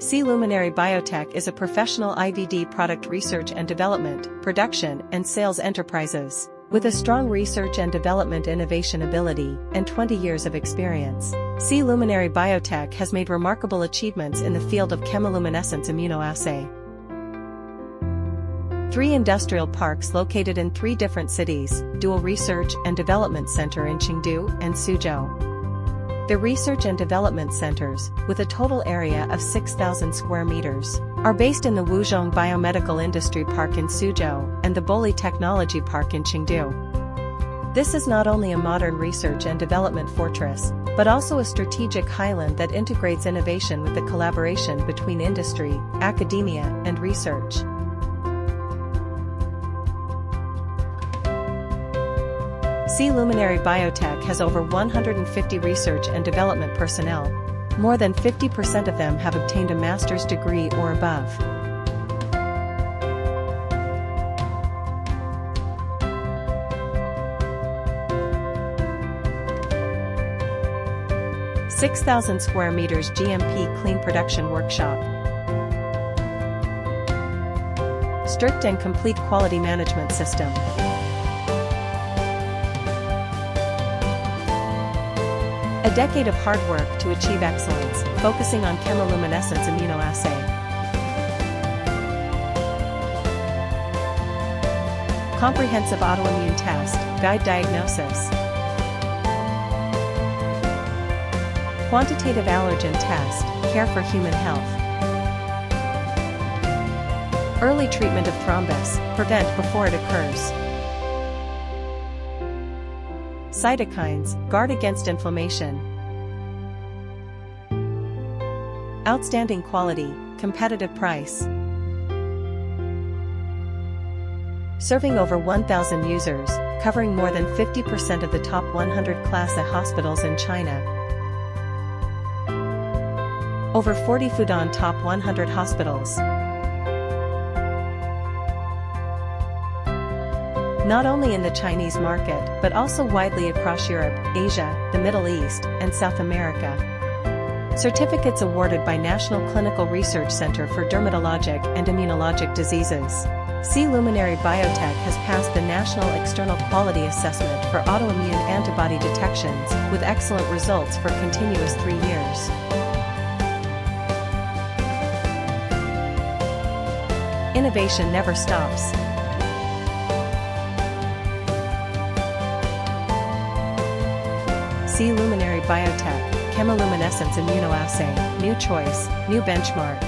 C-Luminary Biotech is a professional IVD product research and development, production, and sales enterprises. With a strong research and development innovation ability and 20 years of experience, C-Luminary Biotech has made remarkable achievements in the field of chemiluminescence immunoassay. 3 industrial parks located in 3 different cities, Dual Research and Development Center in Chengdu and Suzhou. The research and development centers, with a total area of 6,000 square meters, are based in the Wuzhong Biomedical Industry Park in Suzhou and the Boli Technology Park in Chengdu. This is not only a modern research and development fortress, but also a strategic highland that integrates innovation with the collaboration between industry, academia, and research. C-Luminary Biotech has over 150 research and development personnel. More than 50% of them have obtained a master's degree or above. (6,000 square meters GMP clean production workshop). Strict and complete quality management system. A decade of hard work to achieve excellence, focusing on chemiluminescence immunoassay. Comprehensive autoimmune test, guide diagnosis. Quantitative allergen test, care for human health. Early treatment of thrombus, prevent before it occurs. Cytokines, guard against inflammation. Outstanding quality, competitive price. Serving over 1,000 users, covering more than 50% of the top 100 Class A hospitals in China. Over 40 Fudan top 100 hospitals. Not only in the Chinese market, but also widely across Europe, Asia, the Middle East, and South America. Certificates awarded by National Clinical Research Center for Dermatologic and Immunologic Diseases. C-Luminary Biotech has passed the National External Quality Assessment for Autoimmune Antibody Detections, with excellent results for continuous 3 years. Innovation never stops. C-Luminary Biotech, chemiluminescence immunoassay, new choice, new benchmark.